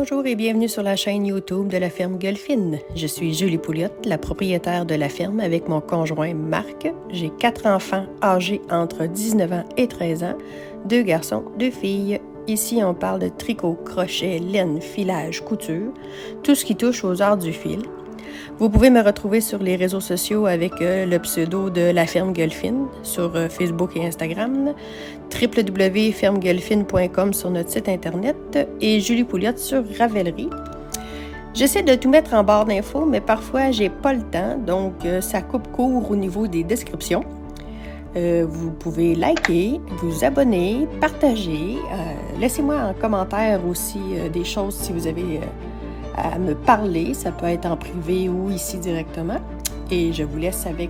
Bonjour et bienvenue sur la chaîne YouTube de la ferme Gueulfine. Je suis Julie Pouliot, la propriétaire de la ferme avec mon conjoint Marc. J'ai 4 enfants âgés entre 19 ans et 13 ans, 2 garçons, 2 filles. Ici, on parle de tricot, crochet, laine, filage, couture, tout ce qui touche aux arts du fil. Vous pouvez me retrouver sur les réseaux sociaux avec le pseudo de la ferme Gueulfine sur Facebook et Instagram, www.fermegueulfine.com sur notre site internet et Julie Pouliot sur Ravelry. J'essaie de tout mettre en barre d'infos, mais parfois j'ai pas le temps, donc ça coupe court au niveau des descriptions. Vous pouvez liker, vous abonner, partager. Laissez-moi en commentaire aussi des choses si vous avez à me parler. Ça peut être en privé ou ici directement. Et je vous laisse avec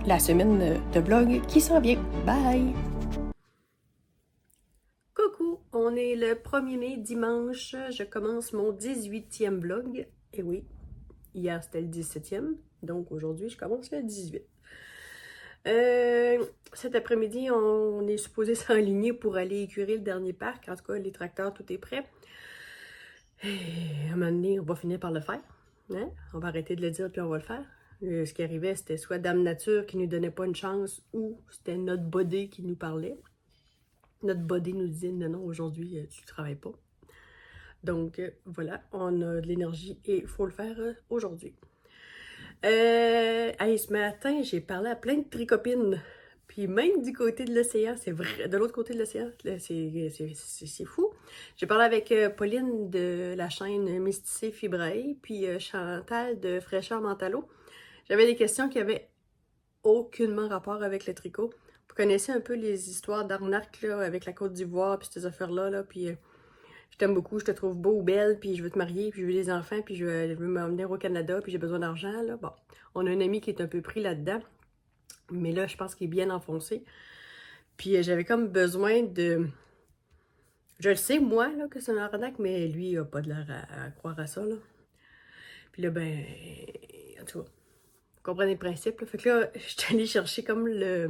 la semaine de vlog qui s'en vient. Bye! Coucou! On est le 1er mai, dimanche. Je commence mon 18e vlog. Et oui, hier c'était le 17e. Donc aujourd'hui, je commence le 18. Cet après-midi, on est supposé s'enligner pour aller écurer le dernier parc. En tout cas, les tracteurs, tout est prêt. Et à un moment donné, on va finir par le faire. Hein? On va arrêter de le dire puis on va le faire. Ce qui arrivait, c'était soit Dame Nature qui nous donnait pas une chance ou c'était notre body qui nous parlait. Notre body nous disait non, non, aujourd'hui, tu travailles pas. Donc voilà, on a de l'énergie et il faut le faire aujourd'hui. Ce matin, j'ai parlé à plein de tricopines. Puis même du côté de l'océan, c'est vrai, de l'autre côté de l'océan, c'est fou. J'ai parlé avec Pauline de la chaîne Mysticé Fibrae, puis Chantal de Fraîcheur Mentalo. J'avais des questions qui avaient aucunement rapport avec le tricot. Vous connaissez un peu les histoires d'arnaque avec la Côte d'Ivoire, puis ces affaires-là, là, puis je t'aime beaucoup, je te trouve beau ou belle, puis je veux te marier, puis je veux des enfants, puis je veux m'emmener au Canada, puis j'ai besoin d'argent, là. Bon, on a un ami qui est un peu pris là-dedans, mais là, je pense qu'il est bien enfoncé. Puis j'avais comme besoin de... Je le sais, moi, là, que c'est un arnaque, mais lui, il n'a pas de l'air à croire à ça, là. Puis là, ben... En tout cas, vous comprenez le principe, là. Fait que là, je suis allée chercher comme la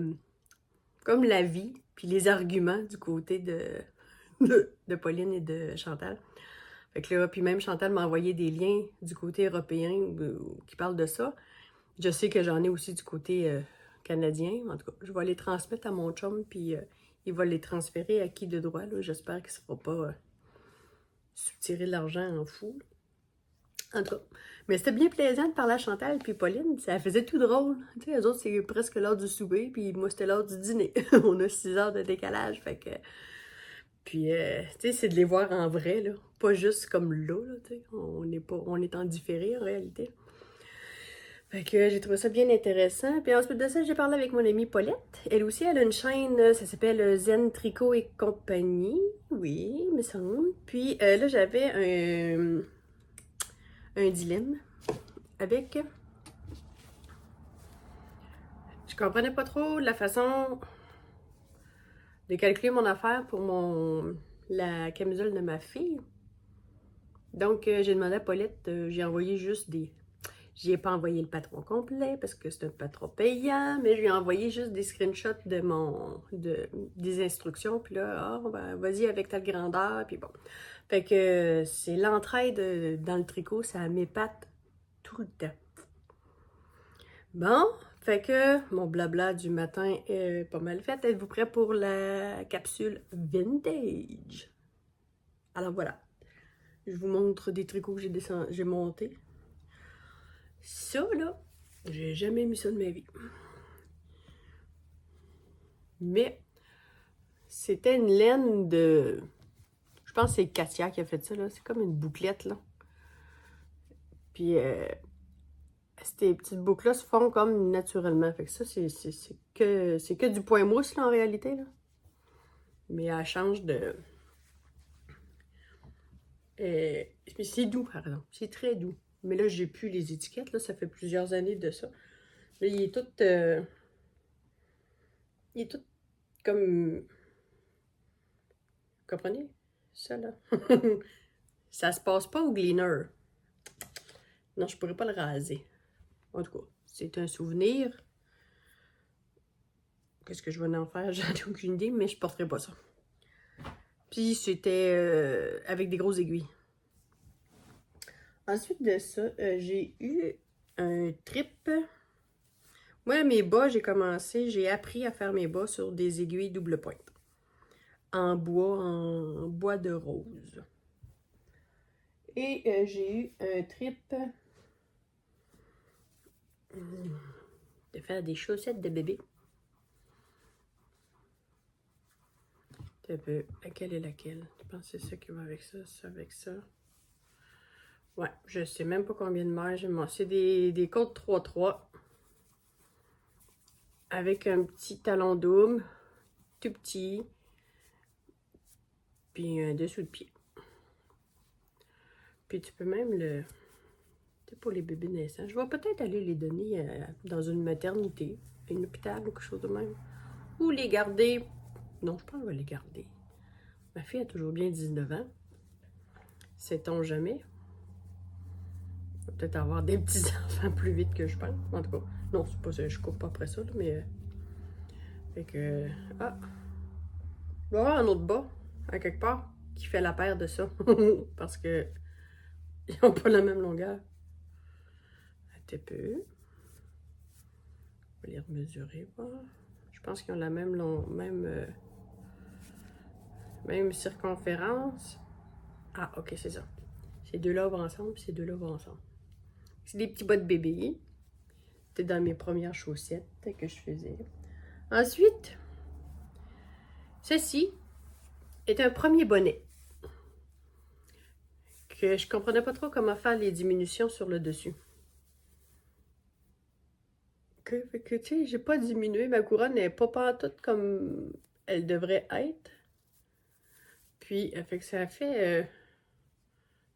vie, puis les arguments du côté de Pauline et de Chantal. Fait que là, puis même Chantal m'a envoyé des liens du côté européen qui parlent de ça. Je sais que j'en ai aussi du côté canadien. En tout cas, je vais les transmettre à mon chum, puis il va les transférer à qui de droit. J'espère qu'il ne se fera pas soutirer de l'argent en fou. En tout cas, mais c'était bien plaisant de parler à Chantal puis Pauline. Ça faisait tout drôle. Tu sais, eux autres, c'est presque l'heure du souper, puis moi, c'était l'heure du dîner. On a 6 heures de décalage, fait que... Puis, tu sais, c'est de les voir en vrai, là. Pas juste comme là, tu sais. On est en différé, en réalité. Fait que j'ai trouvé ça bien intéressant. Puis ensuite de ça, j'ai parlé avec mon amie Paulette. Elle aussi, elle a une chaîne, ça s'appelle Zen Tricot et compagnie. Oui, me semble. Puis là, j'avais un dilemme avec... Je comprenais pas trop la façon de calculer mon affaire pour la camisole de ma fille. Donc, j'ai demandé à Paulette, j'ai envoyé juste des... J'ai pas envoyé le patron complet parce que c'est un patron payant, mais je lui ai envoyé juste des screenshots des instructions. Puis là, ben, vas-y avec ta grandeur, puis bon. Fait que c'est l'entraide dans le tricot, ça m'épate tout le temps. Bon, fait que mon blabla du matin est pas mal fait. Êtes-vous prêts pour la capsule vintage? Alors voilà, je vous montre des tricots que j'ai montés. Ça, là, j'ai jamais mis ça de ma vie. Mais c'était une laine de... Je pense que c'est Katia qui a fait ça, là. C'est comme une bouclette, là. Puis, ces petites boucles-là se font comme naturellement. Fait que ça, c'est que du point mousse, là, en réalité, là. Mais elle change de... mais c'est doux, par exemple. C'est très doux. Mais là, j'ai plus les étiquettes, là. Ça fait plusieurs années de ça. Là, il est tout... il est tout comme... Vous comprenez? Ça, là. Ça se passe pas au gleaner. Non, je pourrais pas le raser. En tout cas, c'est un souvenir. Qu'est-ce que je vais en faire? J'en ai aucune idée, mais je porterai pas ça. Puis c'était avec des grosses aiguilles. Ensuite de ça, j'ai eu un trip. Moi, mes bas, j'ai appris à faire mes bas sur des aiguilles double pointe. En bois de rose. Et j'ai eu un trip de faire des chaussettes de bébé. Un peu. Laquelle est laquelle? Je pense que c'est ça qui va avec ça, ça avec ça. Ouais, je sais même pas combien de mailles. C'est des côtes 3-3 avec un petit talon double, tout petit, puis un dessous de pied. Puis tu peux même le... C'est pour les bébés naissants. Je vais peut-être aller les donner dans une maternité, un hôpital ou quelque chose de même. Ou les garder... Non, je pense que je vais les garder. Ma fille a toujours bien 19 ans. Sait-on jamais? On va peut-être avoir des petits-enfants plus vite que je pense. En tout cas, non, c'est pas ça, je cours pas après ça, là, mais... fait que... Ah! Il va y avoir un autre bas, à quelque part, qui fait la paire de ça. Parce que... ils n'ont pas la même longueur. Un peu. On va les remesurer, voir. Je pense qu'ils ont la même même circonférence. Ah, ok, c'est ça. Ces deux-là vont ensemble, puis ces deux-là vont ensemble. C'est des petits bas de bébé. C'était dans mes premières chaussettes que je faisais. Ensuite, ceci est un premier bonnet. Que je comprenais pas trop comment faire les diminutions sur le dessus. Que tu sais, j'ai pas diminué. Ma couronne n'est pas pantoute comme elle devrait être. Puis, fait que ça fait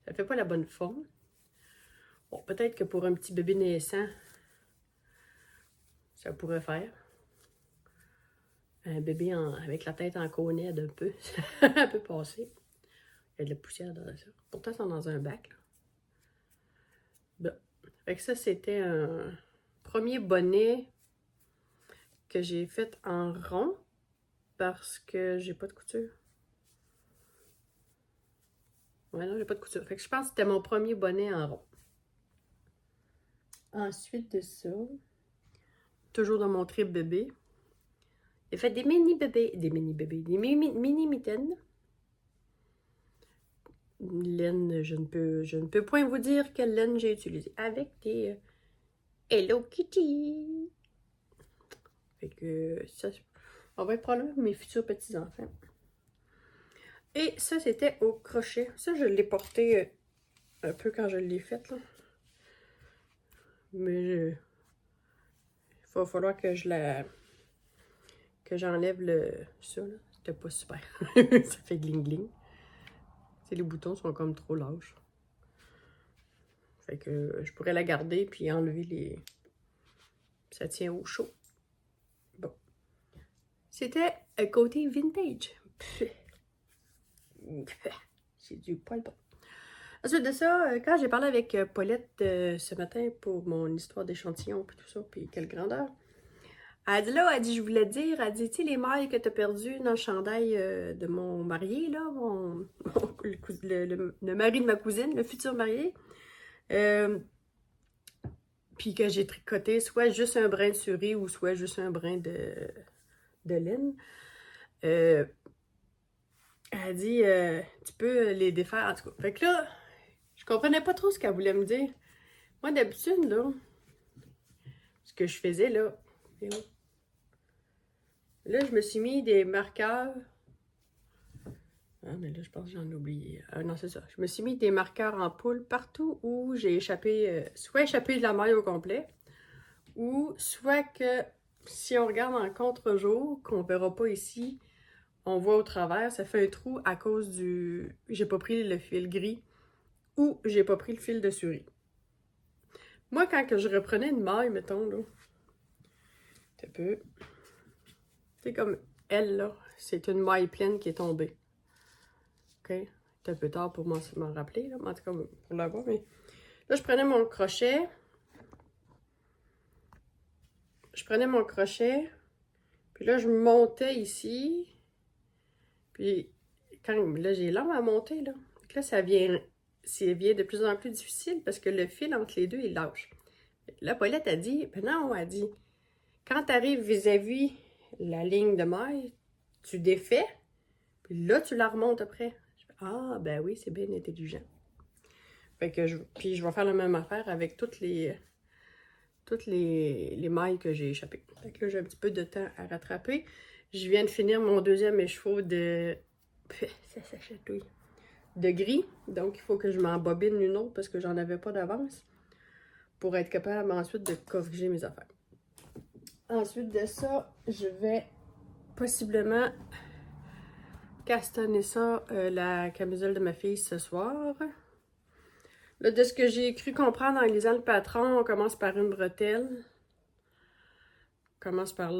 pas la bonne forme. Bon, peut-être que pour un petit bébé naissant, ça pourrait faire. Un bébé avec la tête en cônette un peu, un peu passé. Il y a de la poussière dans ça. Pourtant, c'est dans un bac. Là. Bon. Fait que ça, c'était un premier bonnet que j'ai fait en rond parce que j'ai pas de couture. Ouais, non, j'ai pas de couture. Fait que je pense que c'était mon premier bonnet en rond. Ensuite de ça, toujours dans mon trip bébé, j'ai fait des mini-bébés, des mini-mitaines. Laine, je ne peux point vous dire quelle laine j'ai utilisée. Avec des Hello Kitty. Fait que ça, on va être probablement mes futurs petits-enfants. Et ça, c'était au crochet. Ça, je l'ai porté un peu quand je l'ai faite, là. Mais il va falloir que j'enlève ça, là. C'était pas super. Ça fait gling-gling. Les boutons sont comme trop lâches. Fait que je pourrais la garder puis enlever les... Ça tient au chaud. Bon. C'était un côté vintage. J'ai du poil bon. Ensuite de ça, quand j'ai parlé avec Paulette ce matin pour mon histoire d'échantillon puis tout ça, puis quelle grandeur, elle dit là, elle dit, je voulais te dire, elle dit, tu sais, les mailles que tu as perdues dans le chandail de mon marié, là, le mari de ma cousine, le futur marié, puis que j'ai tricoté soit juste un brin de souris ou soit juste un brin de laine. Elle dit, tu peux les défaire, en tout cas. Fait que là, je comprenais pas trop ce qu'elle voulait me dire. Moi, d'habitude, là, ce que je faisais, là, je me suis mis des marqueurs. Ah, mais là, je pense que j'en ai oublié. Ah, non, c'est ça. Je me suis mis des marqueurs en poule partout où j'ai échappé, soit échappé de la maille au complet, ou soit que si on regarde en contre-jour, qu'on verra pas ici, on voit au travers, ça fait un trou à cause du... J'ai pas pris le fil gris ou j'ai pas pris le fil de souris. Moi, quand que je reprenais une maille, mettons, là, un peu... C'est comme elle, là, c'est une maille pleine qui est tombée. OK? C'est un peu tard pour m'en rappeler, là, en tout cas, pour l'avoir, mais... Là, je prenais mon crochet. Puis là, je montais ici. Puis, quand là, j'ai l'arme à monter, là. Donc là, ça vient ça devient de plus en plus difficile parce que le fil entre les deux, il lâche. Là, Paulette a dit, ben non, elle a dit, quand tu arrives vis-à-vis la ligne de maille, tu défais, puis là, tu la remontes après. Ah, ben oui, c'est bien intelligent. Fait que puis je vais faire la même affaire avec toutes les mailles que j'ai échappées. Fait que là, j'ai un petit peu de temps à rattraper. Je viens de finir mon deuxième écheveau de... Ça s'achatouille. De gris. Donc, il faut que je m'embobine une autre parce que j'en avais pas d'avance pour être capable ensuite de corriger mes affaires. Ensuite de ça, je vais possiblement castanner ça, la camisole de ma fille ce soir. Là, de ce que j'ai cru comprendre en lisant le patron, on commence par une bretelle. On commence par...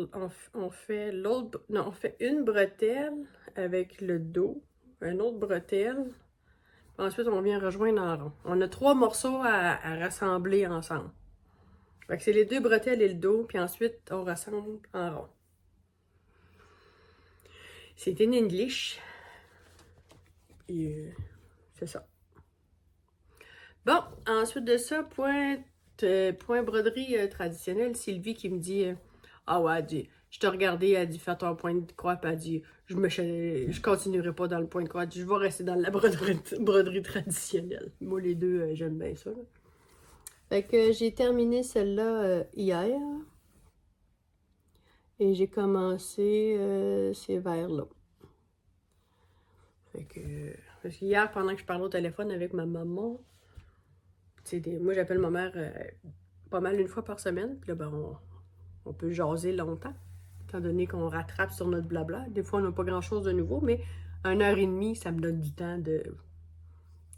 On fait l'autre... Non, on fait une bretelle avec le dos. Une autre bretelle. Ensuite, on vient rejoindre en rond. On a 3 morceaux à rassembler ensemble. Fait que c'est les 2 bretelles et le dos, puis ensuite, on rassemble en rond. C'est in English. Et c'est ça. Bon, ensuite de ça, point broderie traditionnelle. Sylvie qui me dit, ah ouais, elle dit, je te regardais, elle dit, fais ton point de croix, puis elle dit, je continuerai pas dans le point de croix, je vais rester dans la broderie traditionnelle. Moi, les deux, j'aime bien ça. Là. Fait que j'ai terminé celle-là hier. Et j'ai commencé ces verres-là. Fait que... Parce qu'hier, pendant que je parlais au téléphone avec ma maman, moi j'appelle ma mère pas mal une fois par semaine. Puis là, ben, on peut jaser longtemps, étant donné qu'on rattrape sur notre blabla. Des fois, on n'a pas grand-chose de nouveau, mais 1h30, ça me donne du temps de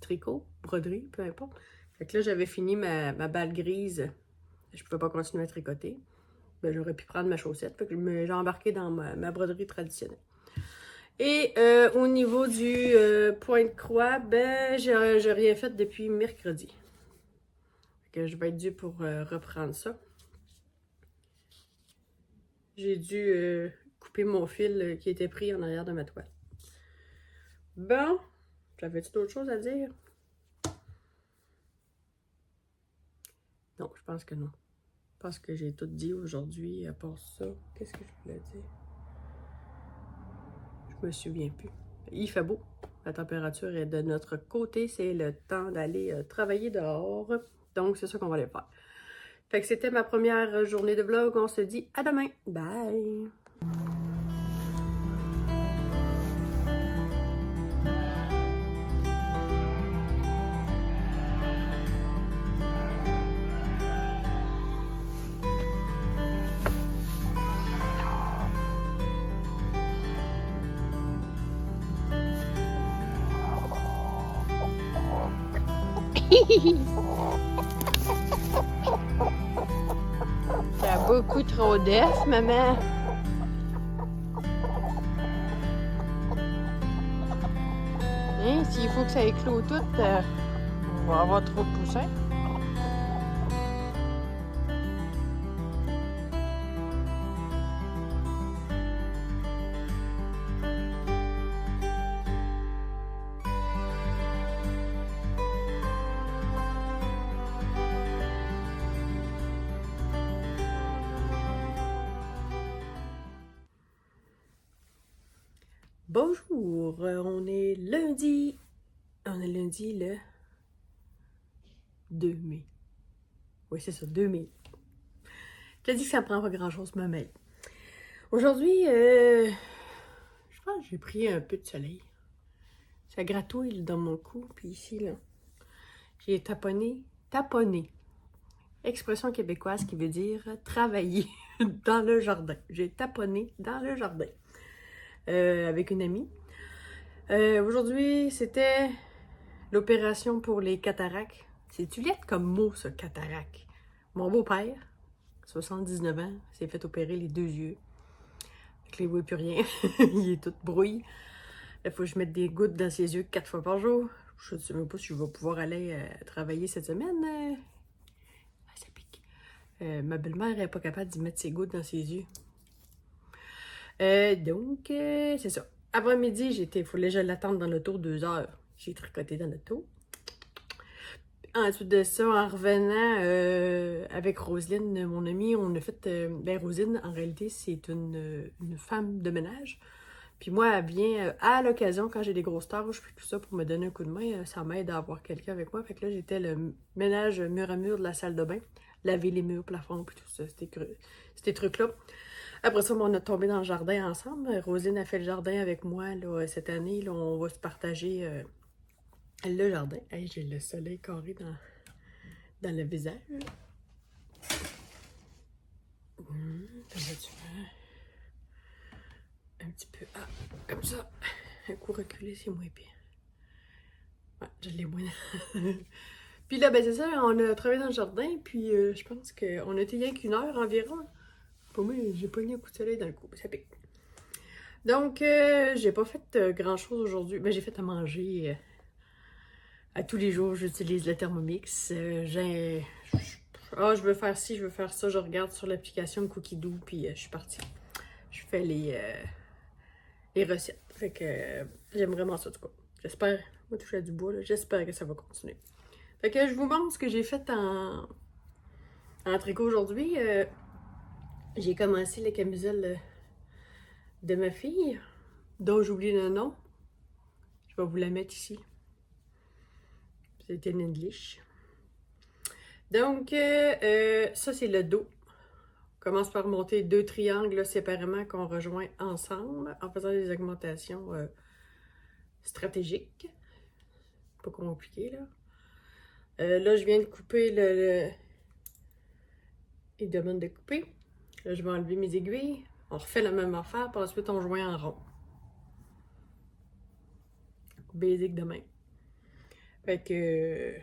tricot, broderie, peu importe. Fait que là, j'avais fini ma balle grise. Je pouvais pas continuer à tricoter. Ben, j'aurais pu prendre ma chaussette. Fait que j'ai embarqué dans ma broderie traditionnelle. Et au niveau du point de croix, ben, j'ai rien fait depuis mercredi. Fait que je vais être due pour reprendre ça. J'ai dû couper mon fil qui était pris en arrière de ma toile. Bon, j'avais-tu d'autres choses à dire? Non, je pense que non. Je pense que j'ai tout dit aujourd'hui à part ça. Qu'est-ce que je voulais dire? Je me souviens plus. Il fait beau. La température est de notre côté. C'est le temps d'aller travailler dehors. Donc, c'est ça qu'on va aller faire. Fait que c'était ma première journée de vlog. On se dit à demain. Bye! T'as beaucoup trop d'œufs, maman. Hein, s'il faut que ça éclose tout, on va avoir trop de poussins. Bonjour, on est lundi. On est lundi le 2 mai. Oui, c'est ça, 2 mai. Je te dis que ça me prend pas grand-chose, ma mail. Aujourd'hui, je pense que j'ai pris un peu de soleil. Ça gratouille dans mon cou, puis ici, là, j'ai taponné. Expression québécoise qui veut dire travailler dans le jardin. J'ai taponné dans le jardin. Avec une amie. Aujourd'hui, c'était l'opération pour les cataractes. C'est-tu laid comme mot, ça, cataracte? Mon beau-père, 79 ans, s'est fait opérer les 2 yeux. Fait que il ne voit plus rien. Il est tout brouillé. Il faut que je mette des gouttes dans ses yeux 4 fois par jour. Je ne sais même pas si je vais pouvoir aller travailler cette semaine. Ça pique. Ma belle-mère n'est pas capable d'y mettre ses gouttes dans ses yeux. Donc, c'est ça. Avant midi, il fallait que je l'attende dans l'auto 2 heures. J'ai tricoté dans l'auto. Ensuite de ça, en revenant avec Roselyne, mon amie, on a fait... ben Roselyne, en réalité, c'est une femme de ménage. Puis moi, elle vient à l'occasion, quand j'ai des grosses tâches, puis tout ça, pour me donner un coup de main, ça m'aide à avoir quelqu'un avec moi. Fait que là, j'étais le ménage mur à mur de la salle de bain. Laver les murs, plafonds, puis tout ça, ces trucs-là. Après ça, on a tombé dans le jardin ensemble. Roselyne a fait le jardin avec moi là, cette année. Là, on va se partager le jardin. Hey, j'ai le soleil carré dans le visage. Ça va-tu faire? Un petit peu. Ah, comme ça. Un coup reculé, c'est moins pire. Ouais, je l'ai moins. Puis là, ben c'est ça, on a travaillé dans le jardin, puis je pense qu'on a été rien qu'une heure environ. Pour moi, j'ai pogné un coup de soleil dans le cou, ça pique. Donc, j'ai pas fait grand-chose aujourd'hui. Ben, j'ai fait à manger à tous les jours. J'utilise le Thermomix. Je veux faire ci, je veux faire ça. Je regarde sur l'application Cookidoo, puis je suis partie. Je fais les recettes. Fait que j'aime vraiment ça, en tout cas. J'espère, on va toucher à du bois, là. J'espère que ça va continuer. Fait que je vous montre ce que j'ai fait en tricot aujourd'hui. J'ai commencé la camisole de ma fille, dont j'oublie le nom. Je vais vous la mettre ici. C'était une English. Donc, ça, c'est le dos. On commence par monter 2 triangles là, séparément qu'on rejoint ensemble en faisant des augmentations stratégiques. Pas compliqué, là. Là, je viens de couper il demande de couper. Là, je vais enlever mes aiguilles. On refait la même affaire, puis ensuite, on joint en rond. Basique de même. Fait que...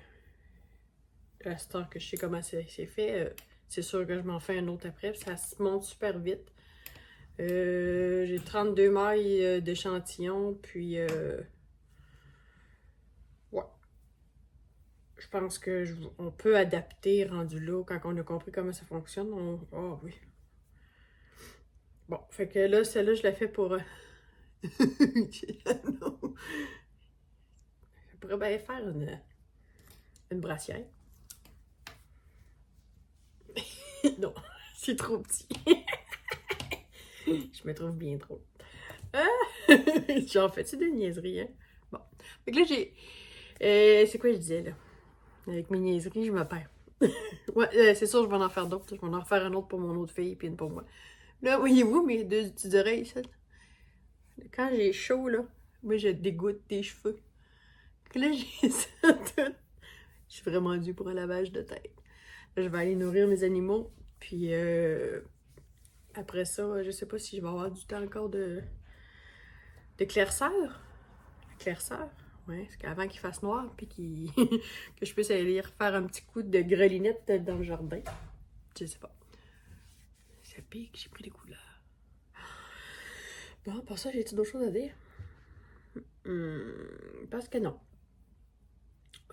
à cette heure que je sais comment c'est fait, c'est sûr que je m'en fais un autre après. Ça se monte super vite. J'ai 32 mailles d'échantillon, puis... ouais. Je pense qu'on peut adapter rendu là, quand on a compris comment ça fonctionne. Ah oui. Bon, fait que là, celle-là, je la fais pour... non. Je pourrais bien faire une brassière. Non, c'est trop petit. Je me trouve bien trop. J'en fais-tu des niaiseries, hein? Bon. Fait que là, j'ai... c'est quoi je disais, là? Avec mes niaiseries, je me perds. Ouais, c'est sûr, je vais en faire d'autres. Je vais en faire un autre pour mon autre fille, puis une pour moi. Là, voyez-vous mes 2 petites oreilles, ça? Quand j'ai chaud, là, moi, je dégoûte des cheveux. Que là, j'ai ça tout. Je suis vraiment due pour un lavage de tête. Là, je vais aller nourrir mes animaux, puis après ça, je sais pas si je vais avoir du temps encore de clairceur. Clairceur, ouais, parce qu'avant qu'il fasse noir, puis que je puisse aller faire un petit coup de grelinette dans le jardin. Je sais pas. Ça pique, j'ai pris des couleurs. Bon, pour ça, j'ai-tu d'autres choses à dire? Parce que non.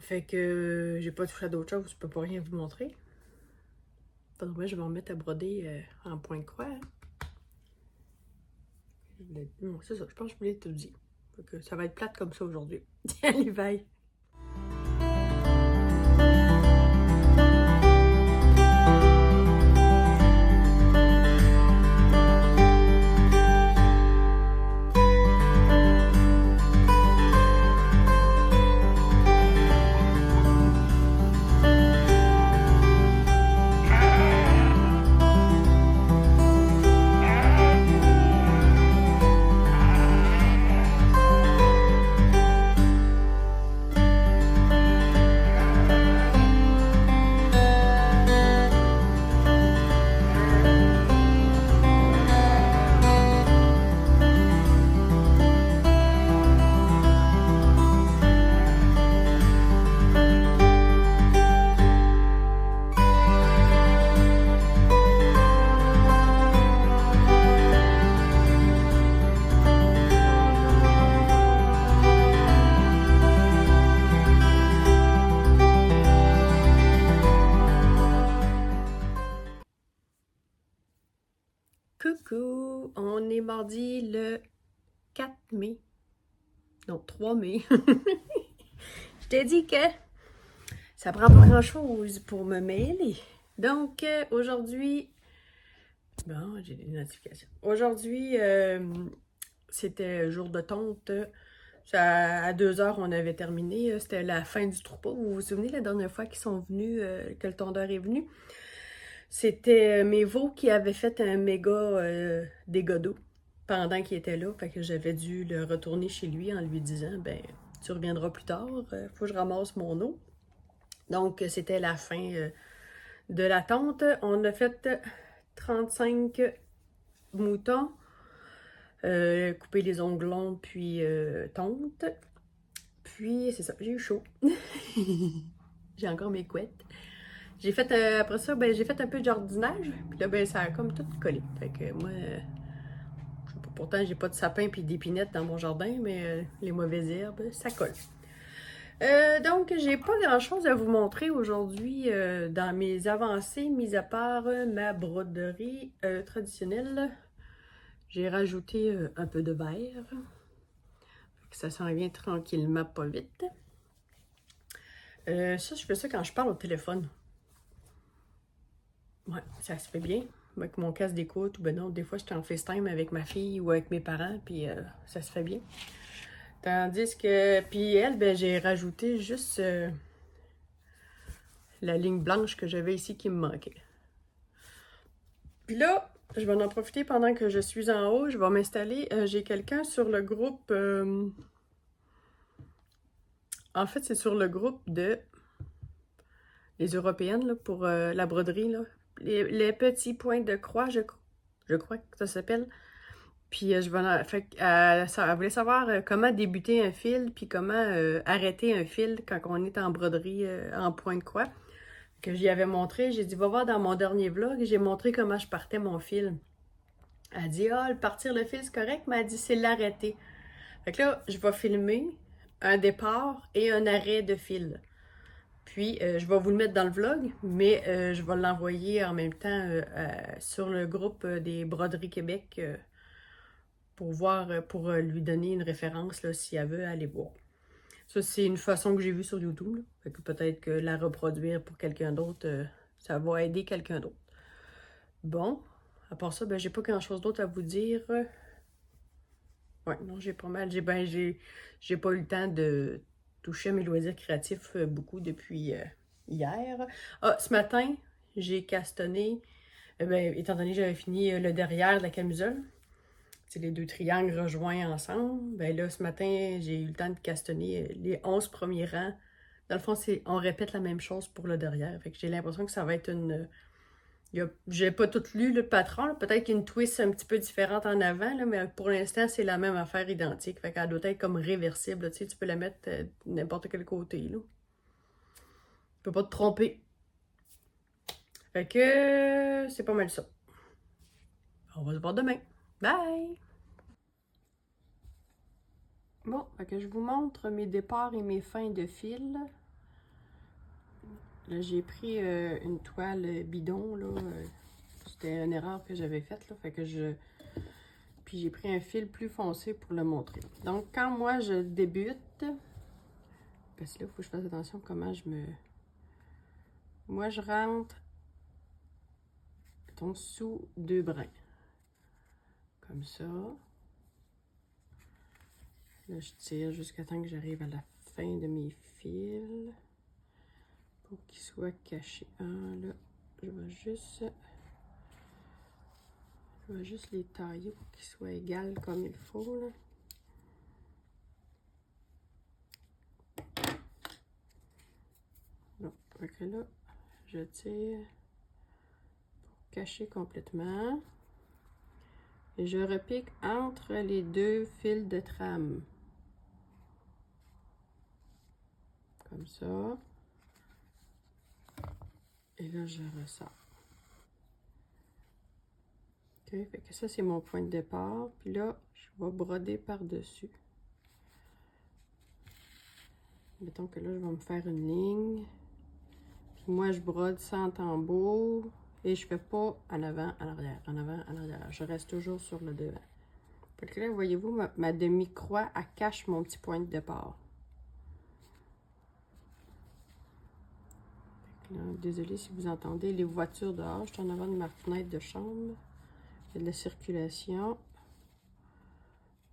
Fait que j'ai pas touché à d'autres choses, je peux pas rien vous montrer. Faudrait que je vais me mettre à broder en point de croix. Non, c'est ça, je pense que je voulais tout dire. Fait que ça va être plate comme ça aujourd'hui. Allez, bye! Coucou! On est mardi le 4 mai. Non, 3 mai. Je t'ai dit que Ça prend pas grand-chose pour me mêler. Donc, aujourd'hui... Bon, j'ai des notifications. Aujourd'hui, c'était jour de tonte. À 2 heures, on avait terminé. C'était la fin du troupeau. Vous vous souvenez la dernière fois qu'ils sont venus, que le tondeur est venu? C'était mes veaux qui avaient fait un méga dégât d'eau pendant qu'il était là. Fait que j'avais dû le retourner chez lui en lui disant, ben, tu reviendras plus tard, faut que je ramasse mon eau. Donc, c'était la fin de la tonte. On a fait 35 moutons, couper les onglons, puis tonte. Puis, c'est ça, j'ai eu chaud. J'ai encore mes couettes. J'ai fait, après ça, ben, j'ai fait un peu de jardinage. Puis là, ben, ça a comme tout collé. Fait que moi, je sais pas, pourtant, j'ai pas de sapin puis d'épinettes dans mon jardin, mais les mauvaises herbes, ça colle. Donc, j'ai pas grand-chose à vous montrer aujourd'hui dans mes avancées, mis à part ma broderie traditionnelle. J'ai rajouté un peu de vert. Ça s'en vient tranquillement, pas vite. Ça, je fais ça quand je parle au téléphone. Ouais, ça se fait bien. Avec mon casque d'écoute, ou ben non, des fois, je suis en FaceTime avec ma fille ou avec mes parents, puis ça se fait bien. Tandis que, puis elle, ben, j'ai rajouté juste la ligne blanche que j'avais ici qui me manquait. Puis là, je vais en profiter pendant que je suis en haut. Je vais m'installer. J'ai quelqu'un sur le groupe. En fait, c'est sur le groupe de les Européennes là, pour la broderie. Là. Les petits points de croix, je crois que ça s'appelle. Puis je vais fait, elle voulait savoir comment débuter un fil, puis comment arrêter un fil quand on est en broderie en point de croix. Que j'y avais montré, j'ai dit, va voir dans mon dernier vlog, j'ai montré comment je partais mon fil. Elle dit, ah, partir le fil, c'est correct, mais elle dit, c'est l'arrêter. Fait que là, je vais filmer un départ et un arrêt de fil. Puis, je vais vous le mettre dans le vlog, mais je vais l'envoyer en même temps sur le groupe des Broderies Québec pour voir, pour lui donner une référence là, si elle veut aller voir. Ça, c'est une façon que j'ai vue sur YouTube. Là. Fait que peut-être que la reproduire pour quelqu'un d'autre, ça va aider quelqu'un d'autre. Bon, à part ça, ben, j'ai pas grand-chose d'autre à vous dire. Ouais, non, j'ai pas mal. J'ai pas eu le temps de toucher à mes loisirs créatifs beaucoup depuis hier. Ah, ce matin, j'ai castonné, ben, étant donné que j'avais fini le derrière de la camisole, c'est les deux triangles rejoints ensemble. Ben là, ce matin, j'ai eu le temps de castonner les 11 premiers rangs. Dans le fond, on répète la même chose pour le derrière. Fait que j'ai l'impression que ça va être une... J'ai pas tout lu le patron. Peut-être qu'il y a une twist un petit peu différente en avant, là, mais pour l'instant, c'est la même affaire identique. Fait qu'elle doit être comme réversible. Tu sais, tu peux la mettre n'importe quel côté. Là. Tu peux pas te tromper. Fait que c'est pas mal ça. On va se voir demain. Bye! Bon, fait que je vous montre mes départs et mes fins de fil. Là, j'ai pris une toile bidon, là. C'était une erreur que j'avais faite, là. Fait que Puis j'ai pris un fil plus foncé pour le montrer. Donc, quand moi, je débute... Parce que là, il faut que je fasse attention comment je me... Moi, je rentre donc, sous 2 brins. Comme ça. Là, je tire jusqu'à temps que j'arrive à la fin de mes fils. Pour qu'ils soient cachés. Ah, là, je vais juste les tailler pour qu'ils soient égales comme il faut, là. Bon, donc là, je tire pour cacher complètement. Et je repique entre les 2 fils de trame. Comme ça. Et là, je ressors. OK, fait que ça, c'est mon point de départ. Puis là, je vais broder par-dessus. Mettons que là, je vais me faire une ligne. Puis moi, je brode sans tambour. Et je fais pas en avant, en arrière, en avant, en arrière. Je reste toujours sur le devant. Fait que là, voyez-vous, ma demi-croix, elle cache mon petit point de départ. Désolée si vous entendez les voitures dehors. Je suis en avant de ma fenêtre de chambre. Il y a de la circulation.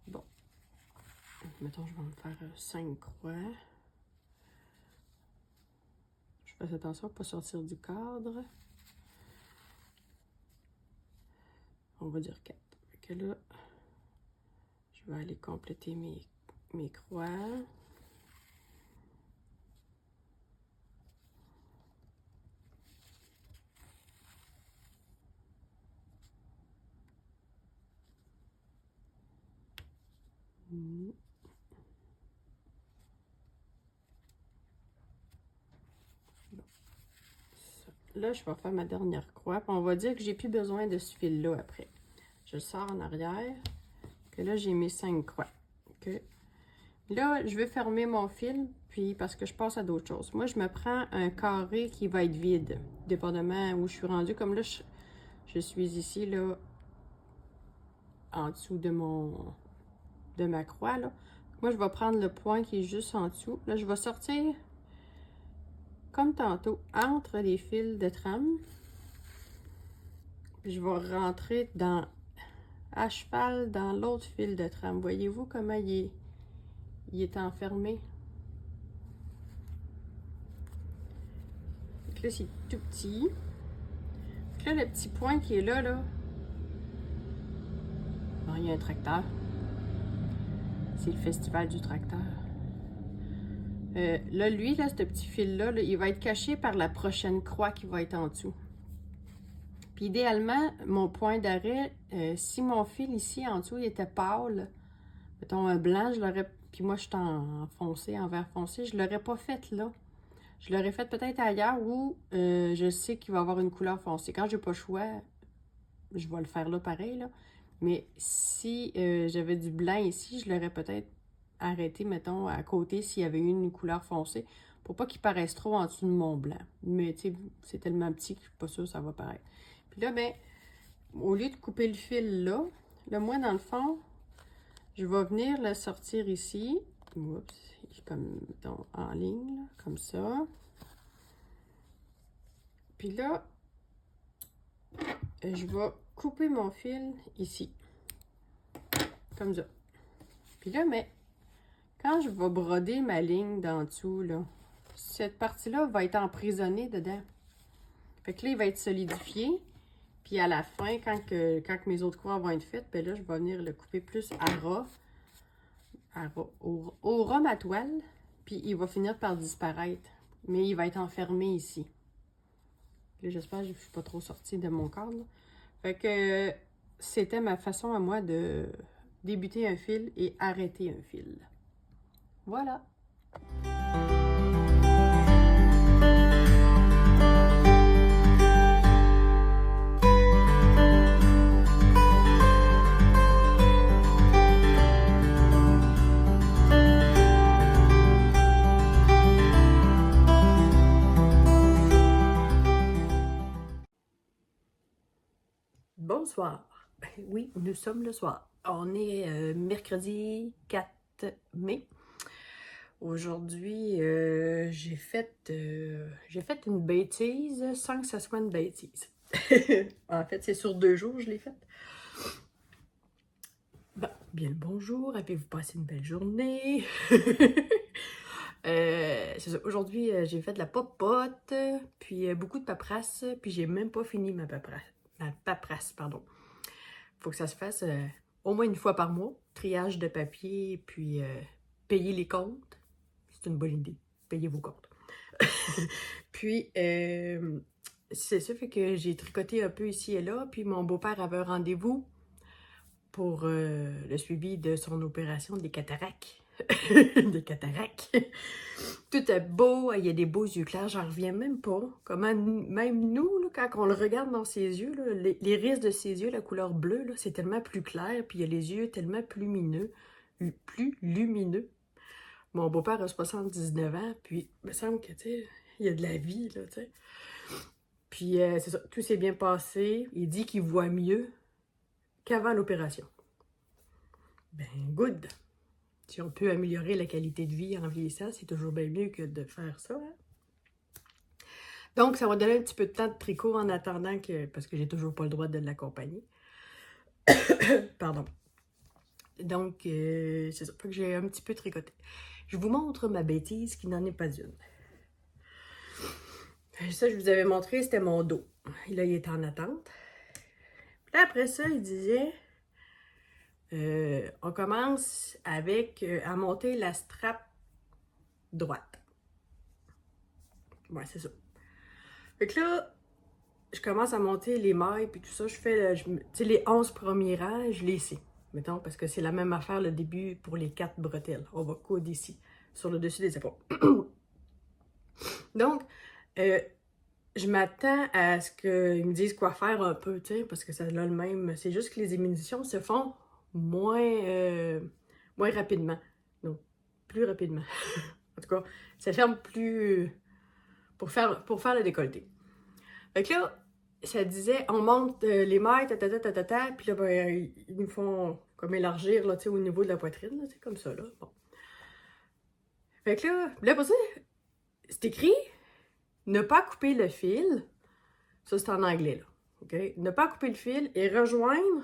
Bon. Mettons, je vais me faire 5 croix. Je fais attention à ne pas sortir du cadre. On va dire 4. Fait que là, je vais aller compléter mes croix. Bon. Là, je vais faire ma dernière croix. On va dire que j'ai plus besoin de ce fil-là après. Je le sors en arrière. Que là, j'ai mes 5 croix. Okay. Là, je vais fermer mon fil, puis parce que je passe à d'autres choses. Moi, je me prends un carré qui va être vide, dépendamment où je suis rendue. Comme là, je suis ici, là, en dessous de ma croix, là. Moi, je vais prendre le point qui est juste en dessous. Là, je vais sortir, comme tantôt, entre les fils de trame. Puis je vais rentrer à cheval dans l'autre fil de trame. Voyez-vous comment il est enfermé? Donc là, c'est tout petit. Donc là, le petit point qui est là, bon, il y a un tracteur. C'est le festival du tracteur. Là, lui, là, ce petit fil-là, il va être caché par la prochaine croix qui va être en dessous. Puis idéalement, mon point d'arrêt, si mon fil ici en dessous, il était pâle, mettons un blanc, je l'aurais. Puis moi, je suis en foncé, en vert foncé, je ne l'aurais pas fait là. Je l'aurais fait peut-être ailleurs où je sais qu'il va avoir une couleur foncée. Quand j'ai pas le choix, je vais le faire là pareil, là. Mais si j'avais du blanc ici, je l'aurais peut-être arrêté, mettons, à côté s'il y avait eu une couleur foncée pour pas qu'il paraisse trop en dessous de mon blanc. Mais tu sais, c'est tellement petit que je suis pas sûre que ça va paraître. Puis là, ben, au lieu de couper le fil là, moi, dans le fond, je vais venir le sortir ici. Oups, comme, mettons, en ligne, là, comme ça. Puis là, je vais couper mon fil ici. Comme ça. Puis là, mais quand je vais broder ma ligne d'en dessous, là, cette partie-là va être emprisonnée dedans. Fait que là, il va être solidifié. Puis à la fin, quand mes autres croix vont être faites, ben là, je vais venir le couper plus à ras, au ras ma toile. Puis il va finir par disparaître. Mais il va être enfermé ici. Là, j'espère que je ne suis pas trop sortie de mon cadre. Là. Fait que c'était ma façon à moi de débuter un fil et arrêter un fil. Voilà. Bonsoir. Oui, nous sommes le soir. On est mercredi 4 mai. Aujourd'hui, j'ai fait une bêtise sans que ça soit une bêtise. En fait, c'est sur 2 jours que je l'ai faite. Bon, bien le bonjour. Avez-vous passé une belle journée? C'est ça. Aujourd'hui, j'ai fait de la popote, puis beaucoup de paperasse, puis j'ai même pas fini ma paperasse, pardon. Faut que ça se fasse au moins une fois par mois. Triage de papier, puis payer les comptes. C'est une bonne idée. Payez vos comptes. Puis, c'est ça, fait que j'ai tricoté un peu ici et là. Puis mon beau-père avait un rendez-vous pour le suivi de son opération des cataractes. Des cataractes. Tout est beau, il y a des beaux yeux clairs, j'en reviens même pas. Comment, même nous, là, quand on le regarde dans ses yeux, là, l'iris de ses yeux, la couleur bleue, c'est tellement plus clair, puis il y a les yeux tellement plus lumineux. Mon beau-père a 79 ans, puis il me semble que, tu sais, il y a de la vie, là, tu sais. Puis, c'est ça, tout s'est bien passé. Il dit qu'il voit mieux qu'avant l'opération. Ben, good! Si on peut améliorer la qualité de vie en vieillissant, c'est toujours bien mieux que de faire ça. Hein? Donc, ça va donner un petit peu de temps de tricot en attendant que... Parce que j'ai toujours pas le droit de l'accompagner. Pardon. Donc, c'est ça. Fait que j'ai un petit peu tricoté. Je vous montre ma bêtise qui n'en est pas une. Ça, je vous avais montré, c'était mon dos. Et là, il est en attente. Puis là, après ça, il disait... on commence avec à monter la strap droite. Ouais, c'est ça. Fait que là, je commence à monter les mailles puis tout ça. Je fais, tu sais, les 11 premiers rangs, je les sais. Mettons, parce que c'est la même affaire le début pour les 4 bretelles. On va coudre ici, sur le dessus des épaules. Donc, je m'attends à ce qu'ils me disent quoi faire un peu, tu sais, parce que ça a le même. C'est juste que les émissions se font moins rapidement. Non, plus rapidement. En tout cas, ça ferme plus pour faire le décolleté. Fait que là, ça disait, on monte les mailles, puis là, ben, ils nous font comme élargir, là, tu sais, au niveau de la poitrine, là, comme ça, là. Bon. Fait que là, pour ça, c'est écrit, ne pas couper le fil. Ça, c'est en anglais, là. OK? Ne pas couper le fil et rejoindre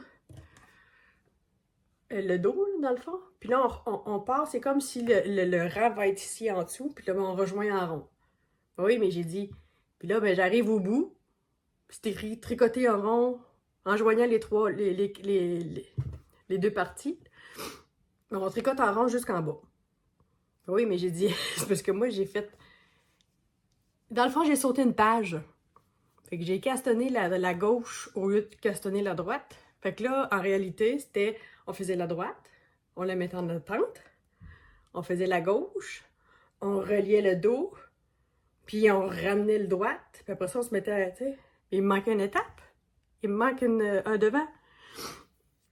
le dos, là, dans le fond. Puis là, on part, c'est comme si le rang va être ici en dessous, puis là, ben, on rejoint en rond. Oui, mais j'ai dit, puis là, ben, j'arrive au bout, c'est écrit tricoter en rond, en joignant les deux parties. On tricote en rond jusqu'en bas. Oui, mais j'ai dit, c'est parce que moi, j'ai fait... Dans le fond, j'ai sauté une page. Fait que j'ai castonné la gauche au lieu de castonner la droite. Fait que là, en réalité, c'était... On faisait la droite, on la mettait en attente. On faisait la gauche, on reliait le dos, puis on ramenait le droite. Puis après ça, on se mettait, tu sais... Il me manquait une étape. Il me manque un devant.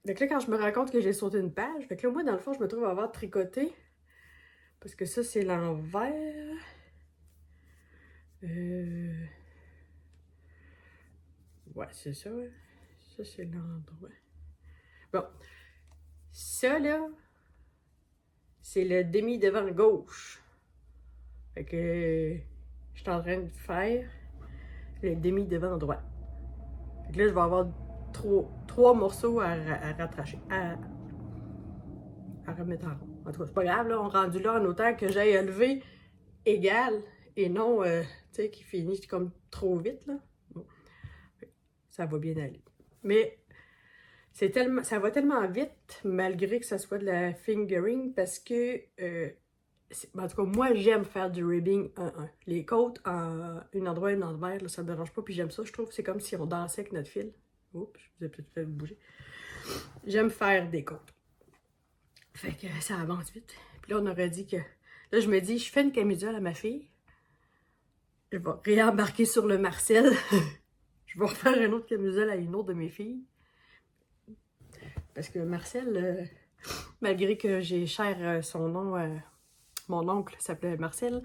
Donc là, quand je me rends compte que j'ai sauté une page, fait que là, moi, dans le fond, je me trouve à avoir tricoté. Parce que ça, c'est l'envers. Ouais, c'est ça. Ça, c'est l'endroit. Bon. Ça, là, c'est le demi-devant gauche. Fait que je suis en train de faire le demi-devant droit. Fait que là, je vais avoir trois morceaux à rattracher, à remettre en rond. En tout cas, c'est pas grave, là, on est rendu là en autant que j'ai élevé égal et non, tu sais, qui finit comme trop vite, là. Bon. Ça va bien aller. Mais ça va tellement vite, malgré que ça soit de la fingering, parce que, en tout cas, moi, j'aime faire du ribbing 1-1. Les côtes, en un endroit et un envers, là, ça me dérange pas, puis j'aime ça, je trouve. C'est comme si on dansait avec notre fil. Oups, je vous ai peut-être fait bouger. J'aime faire des côtes. Fait que ça avance vite. Puis là, on aurait dit que... Là, je me dis, je fais une camisole à ma fille. Je vais réembarquer sur le Marcel. Je vais refaire une autre camisole à une autre de mes filles. Parce que Marcel, malgré que j'ai cher son nom, mon oncle s'appelait Marcel.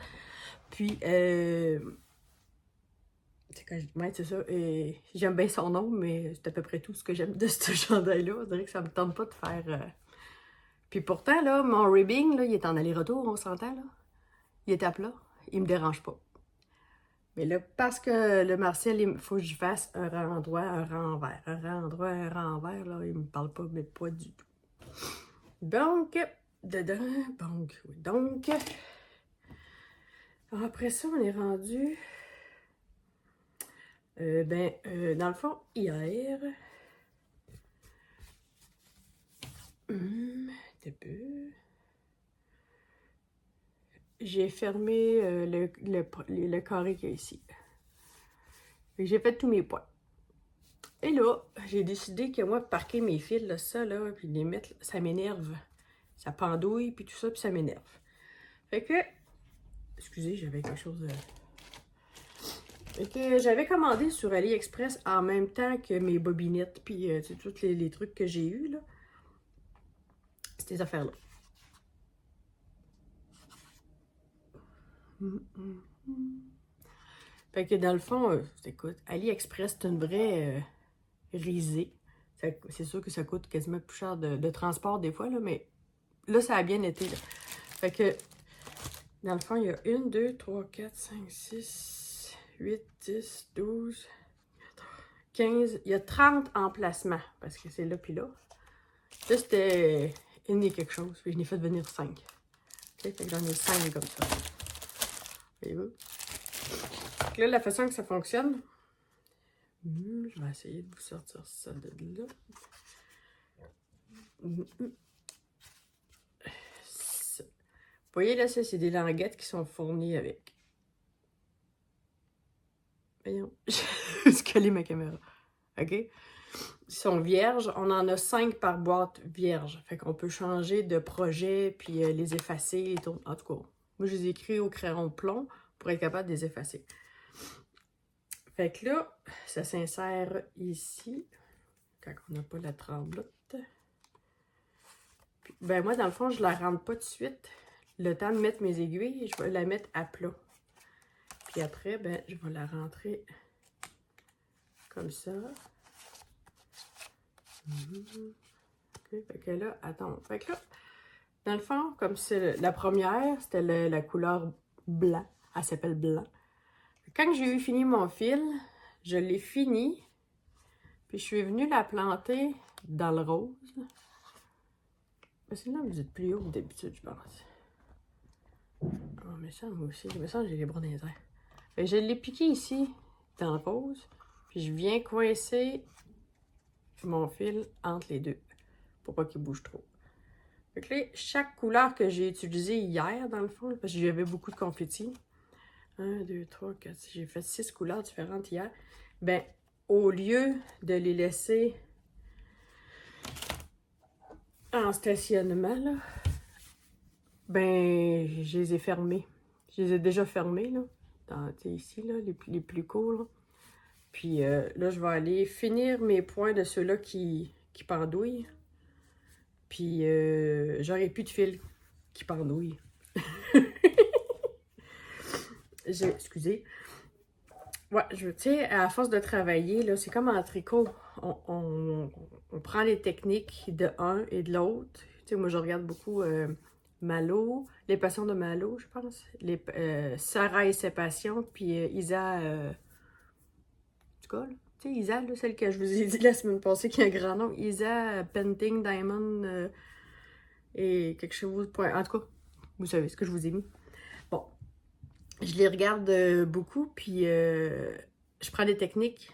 Puis, c'est quand je dis, ouais, c'est ça. J'aime bien son nom, mais c'est à peu près tout ce que j'aime de ce chandail-là. On dirait que ça me tente pas de faire... Puis pourtant, là, mon ribbing, là, il est en aller-retour, on s'entend, là. Il est à plat. Il me dérange pas. Mais là, parce que le Marcel, il faut que j'y fasse un rang droit, un rang envers. Un rang droit, un rang envers, là, il me parle pas, mais pas du tout. Donc, donc, après ça, on est rendu, dans le fond, hier, j'ai fermé le carré qu'il y a ici. J'ai fait tous mes points. Et là, j'ai décidé que moi, parquer mes fils, là, ça, là, puis les mettre, ça m'énerve. Ça pendouille, puis tout ça, puis ça m'énerve. Fait que, excusez, j'avais quelque chose de... Fait que j'avais commandé sur AliExpress en même temps que mes bobinettes, puis tous les trucs que j'ai eus, là. Ces affaires-là. Fait que dans le fond, écoute, AliExpress, c'est une vraie risée. C'est sûr que ça coûte quasiment plus cher de transport des fois, là, mais là, ça a bien été, là. Fait que, dans le fond, il y a 1, 2, 3, 4, 5, 6, 8, 10, 12, 15. Il y a 30 emplacements, parce que c'est là puis là. Là, c'était né quelque chose, puis je n'ai fait venir 5. OK? Fait que j'en ai 5 comme ça. Voyez-vous? Là, la façon que ça fonctionne, je vais essayer de vous sortir ça de là. Ça. Vous voyez là, ça, c'est des languettes qui sont fournies avec. Voyons, j'ai collé ma caméra. OK? Ils sont vierges. On en a 5 par boîte vierge. Fait qu'on peut changer de projet, puis les effacer. Et tout. En tout cas, moi, je les ai écrits au crayon plomb pour être capable de les effacer. Fait que là, ça s'insère ici, quand on n'a pas la tremblote. Puis, ben moi, dans le fond, je la rentre pas tout de suite. Le temps de mettre mes aiguilles, je vais la mettre à plat. Puis après, ben, je vais la rentrer comme ça. Okay, fait que là, attends. Fait que là, dans le fond, comme c'est la première, c'était la couleur blanc. Elle s'appelle blanc. Quand j'ai eu fini mon fil, je l'ai fini. Puis je suis venue la planter dans le rose. C'est là que vous êtes plus haut que d'habitude, je pense. Oh, mais ça, moi aussi. Mais ça, j'ai les bras dans les airs. Fait que je l'ai piqué ici, dans le rose. Puis je viens coincer mon fil entre les deux. Pour pas qu'il bouge trop. Fait que là, chaque couleur que j'ai utilisée hier, dans le fond, parce que j'avais beaucoup de confettis. 1, 2, 3, 4, j'ai fait 6 couleurs différentes hier. Ben, au lieu de les laisser en stationnement, là, ben, je les ai fermés. Je les ai déjà fermés, là. Ici, là, les plus courts, là. Puis là, je vais aller finir mes points de ceux-là qui pendouillent. Puis j'aurai plus de fil qui pendouille. Excusez. Ouais, tu sais, à force de travailler, là, c'est comme en tricot. On prend les techniques de un et de l'autre. Tu sais, moi, je regarde beaucoup Malo, Les Passions de Malo, je pense. Sarah et ses passions, puis Isa... tu vois, tu sais, Isa, là, celle que je vous ai dit la semaine passée, qui a un grand nom. Isa Painting Diamond et quelque chose... En tout cas, vous savez ce que je vous ai mis. Bon, je les regarde beaucoup, puis je prends des techniques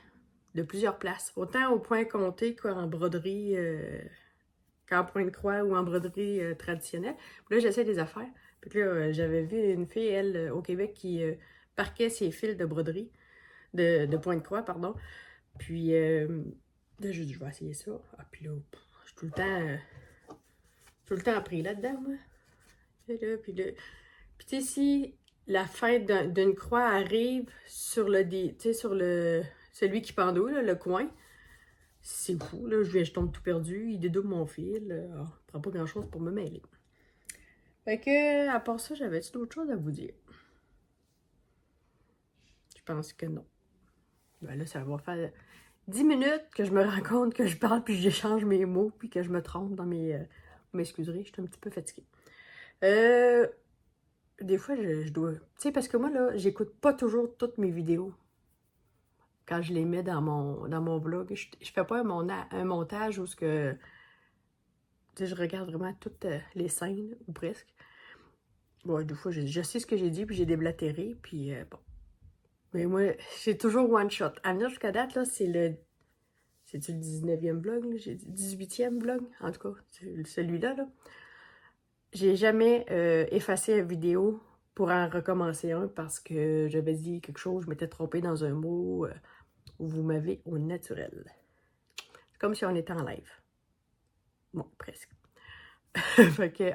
de plusieurs places. Autant au point compté qu'en broderie, qu'en point de croix ou en broderie traditionnelle. Puis là, j'essaie des affaires. Puis là, j'avais vu une fille, elle, au Québec, qui parquait ses fils de broderie, de point de croix, pardon. Puis là, je vais essayer ça. Ah, puis là, je suis tout le temps pris là-dedans, moi. Puis là, puis tu sais, si la fin d'une croix arrive sur celui qui pendouille, là, le coin, c'est fou, là, je tombe tout perdu, il dédouble mon fil, je prends pas grand-chose pour me mêler. Fait que, à part ça, j'avais-tu d'autres choses à vous dire? Je pense que non. Ben là, ça va faire 10 minutes que je me rends compte que je parle, puis j'échange mes mots, puis que je me trompe dans mes... Vous m'excuserez, je suis un petit peu fatiguée. Des fois, je dois... Tu sais, parce que moi, là, j'écoute pas toujours toutes mes vidéos. Quand je les mets dans mon blog, je fais pas un montage où tu sais, je regarde vraiment toutes les scènes, ou presque. Bon, des fois, je sais ce que j'ai dit, puis j'ai déblatéré, puis bon. Mais moi, c'est toujours one shot. À venir jusqu'à date, là, c'est-tu le 19e blog? J'ai dit 18e blog? En tout cas, celui-là, là. J'ai jamais effacé une vidéo pour en recommencer un parce que j'avais dit quelque chose, je m'étais trompée dans un mot, vous m'avez au naturel. C'est comme si on était en live. Bon, presque. Fait que,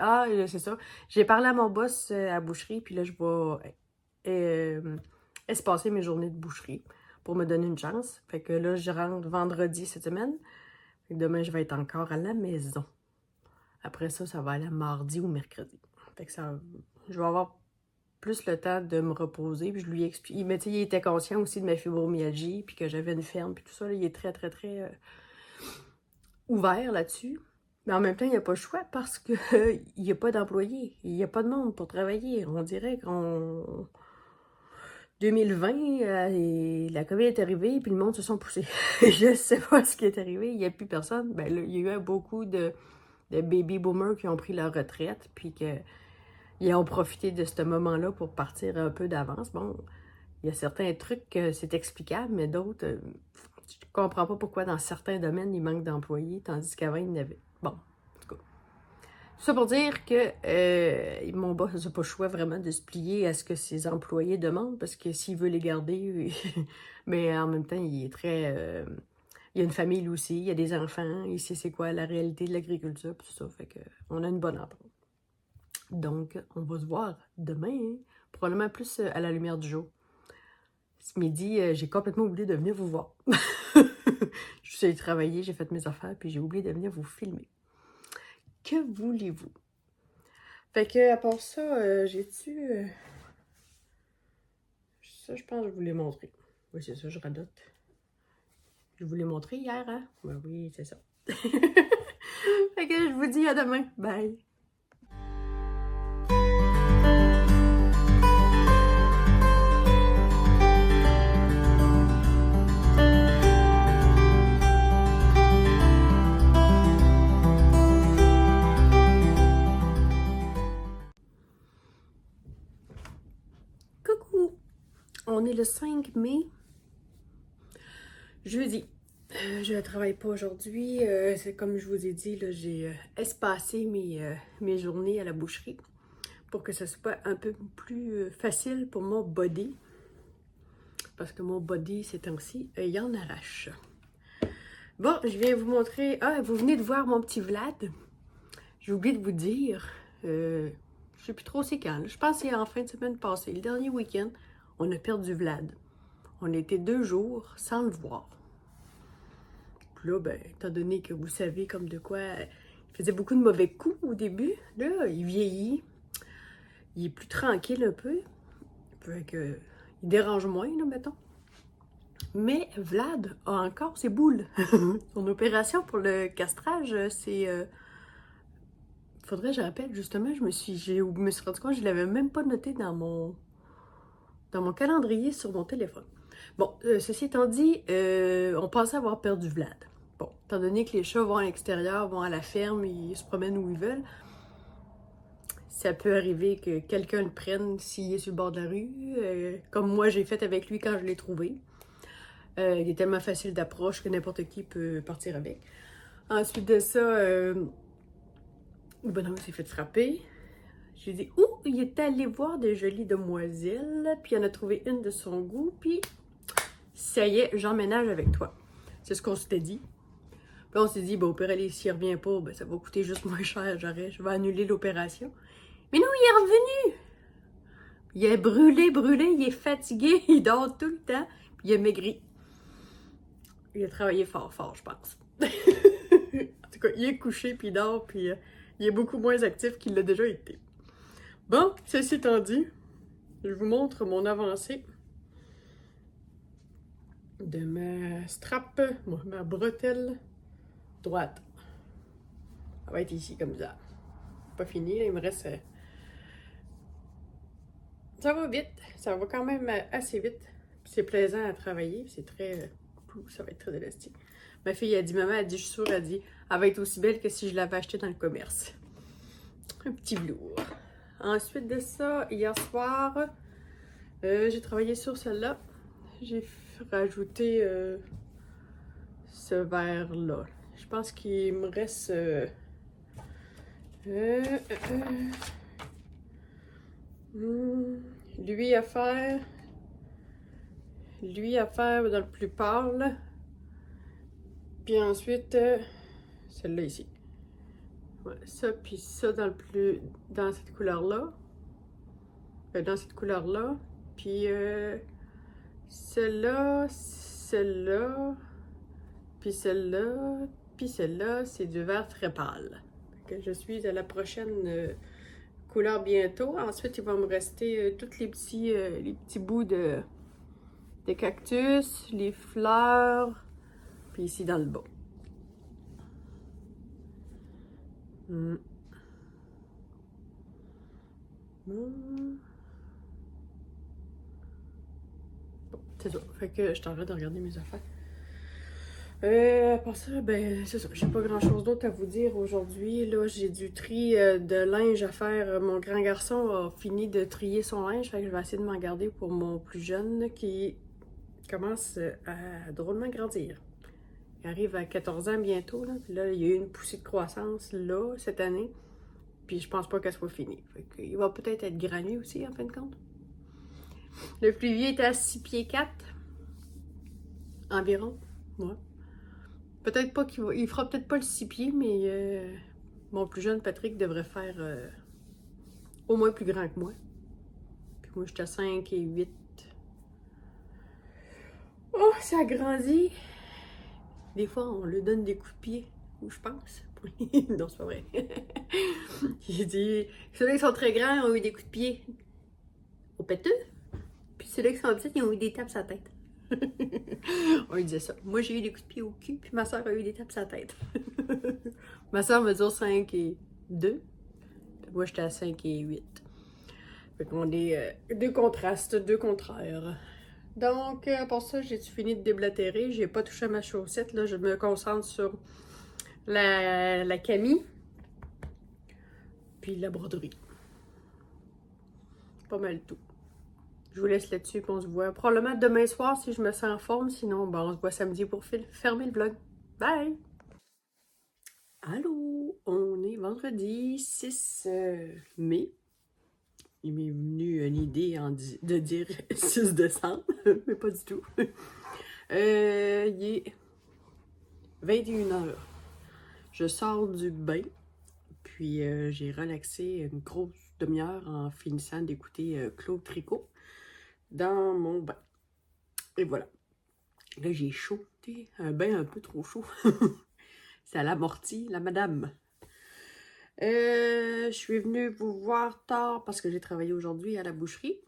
c'est ça. J'ai parlé à mon boss à la boucherie, puis là, je vais espacer mes journées de boucherie pour me donner une chance. Fait que là, je rentre vendredi cette semaine. Fait que demain, je vais être encore à la maison. Après ça, ça va aller mardi ou mercredi. Fait que je vais avoir plus le temps de me reposer. Puis je lui explique. Mais tu sais, il était conscient aussi de ma fibromyalgie, puis que j'avais une ferme, puis tout ça. Là, il est très, très, très ouvert là-dessus. Mais en même temps, il n'y a pas le choix parce qu'il n'y a pas d'employés. Il n'y a pas de monde pour travailler. On dirait qu'on... 2020, et la COVID est arrivée, puis le monde se sont poussés. Je sais pas ce qui est arrivé, il n'y a plus personne. Ben là, il y a eu beaucoup de baby boomers qui ont pris leur retraite, puis qu'ils ont profité de ce moment-là pour partir un peu d'avance. Bon, il y a certains trucs que c'est explicable, mais d'autres, je comprends pas pourquoi dans certains domaines, il manque d'employés, tandis qu'avant, il y en avait. Bon, en tout cas. Tout ça pour dire que mon boss n'a pas le choix vraiment de se plier à ce que ses employés demandent, parce que s'il veut les garder, mais en même temps, il est très... il y a une famille lui aussi, il y a des enfants, il sait c'est quoi la réalité de l'agriculture, tout ça, fait que on a une bonne entente. Donc, on va se voir demain, hein, probablement plus à la lumière du jour. Ce midi, j'ai complètement oublié de venir vous voir. Je suis allée travailler, j'ai fait mes affaires, puis j'ai oublié de venir vous filmer. Que voulez-vous? Fait que, à part ça, j'ai-tu... Ça, je pense que je vous l'ai montré. Oui, c'est ça, je radote. Je vous l'ai montré hier, hein? Ben oui, c'est ça. Fait que je vous dis à demain. Bye! Coucou! On est le 5 mai, jeudi. Je ne travaille pas aujourd'hui. C'est comme je vous ai dit, là, j'ai espacé mes journées à la boucherie pour que ce soit un peu plus facile pour mon body. Parce que mon body, ces temps-ci, il en arrache. Bon, je viens vous montrer... Ah, vous venez de voir mon petit Vlad. J'ai oublié de vous dire... je sais plus trop c'est quand. Là. Je pense que c'est en fin de semaine passée, le dernier week-end, on a perdu Vlad. On a été 2 jours sans le voir. Puis là, ben, étant donné que vous savez comme de quoi il faisait beaucoup de mauvais coups au début, là, il vieillit. Il est plus tranquille un peu. Fait que, il dérange moins, là, mettons. Mais Vlad a encore ses boules. Son opération pour le castrage, c'est... faudrait que je rappelle, justement, je me suis rendu compte que je ne l'avais même pas noté dans mon calendrier sur mon téléphone. Bon, ceci étant dit, on pensait avoir perdu Vlad. Bon, étant donné que les chats vont à l'extérieur, vont à la ferme, ils se promènent où ils veulent, ça peut arriver que quelqu'un le prenne s'il est sur le bord de la rue, comme moi j'ai fait avec lui quand je l'ai trouvé. Il est tellement facile d'approche que n'importe qui peut partir avec. Ensuite de ça, le bonhomme s'est fait frapper. J'ai dit, il est allé voir de jolies demoiselles, puis il en a trouvé une de son goût, puis ça y est, j'emménage avec toi. C'est ce qu'on s'était dit. Puis on s'est dit, bon, au pire, allez, s'il revient pas, ben, ça va coûter juste moins cher, je vais annuler l'opération. Mais non, il est revenu! Il est brûlé, il est fatigué, il dort tout le temps, puis il est maigri. Il a travaillé fort, je pense. En tout cas, il est couché, puis il dort, puis il est beaucoup moins actif qu'il l'a déjà été. Bon, ceci étant dit, je vous montre mon avancée de ma strap, ma bretelle droite. Ça va être ici, comme ça. Pas fini, là, il me reste... Ça va vite, ça va quand même assez vite. C'est plaisant à travailler, c'est très... ça va être très élastique. Ma fille a dit, maman, elle dit, je suis sûre, elle dit, elle va être aussi belle que si je l'avais achetée dans le commerce. Un petit velours. Ensuite de ça, hier soir, j'ai travaillé sur celle-là. J'ai rajouté ce verre-là. Je pense qu'il me reste... lui à faire dans le plus pâle, puis ensuite celle-là ici, ouais, ça puis ça dans cette couleur là, puis celle-là, puis celle-là, c'est du vert très pâle. Que je suis à la prochaine couleur bientôt. Ensuite, il va me rester tous les petits bouts de cactus, les fleurs, puis ici dans le bas. C'est ça. Fait que je t'arrête de regarder mes affaires. À part ça, ben, c'est ça. J'ai pas grand chose d'autre à vous dire aujourd'hui. Là, j'ai du tri de linge à faire. Mon grand garçon a fini de trier son linge. Fait que je vais essayer de m'en garder pour mon plus jeune qui commence à drôlement grandir. Il arrive à 14 ans bientôt. Là, puis là, il y a eu une poussée de croissance là, cette année. Puis je pense pas qu'elle soit finie. Fait qu'il va peut-être être grand lui aussi, en fin de compte. Le plus vieux est à 6 pieds 4 environ. Ouais. Peut-être pas qu'il va. Il fera peut-être pas le 6 pieds, mais mon plus jeune Patrick devrait faire au moins plus grand que moi. Puis moi, j'étais à 5 et 8. Oh, ça grandit! Des fois, on lui donne des coups de pied, ou je pense. Non, c'est pas vrai. Il dit ceux-là qui sont très grands ont eu des coups de pied au péteux, puis ceux-là qui sont petits, ils ont eu des tapes sur la tête. On lui disait ça. Moi, j'ai eu des coups de pied au cul, puis ma soeur a eu des tapes sur la tête. Ma soeur mesure 5 et 2, puis moi, j'étais à 5 et 8. Fait qu'on est deux contrastes, deux contraires. Donc, pour ça, j'ai fini de déblatérer. J'ai pas touché à ma chaussette. Là, je me concentre sur la camie, puis la broderie. Pas mal tout. Je vous laisse là-dessus, puis on se voit probablement demain soir si je me sens en forme. Sinon, ben, on se voit samedi pour fermer le vlog. Bye! Allô! On est vendredi 6 mai. Il m'est venu une idée de dire 6 décembre, mais pas du tout. Il est 21h. Je sors du bain, puis j'ai relaxé une grosse demi-heure en finissant d'écouter Claude Tricot dans mon bain. Et voilà. Là, j'ai chaud, un bain un peu trop chaud. Ça l'amortit, la madame. Je suis venue vous voir tard parce que j'ai travaillé aujourd'hui à la boucherie.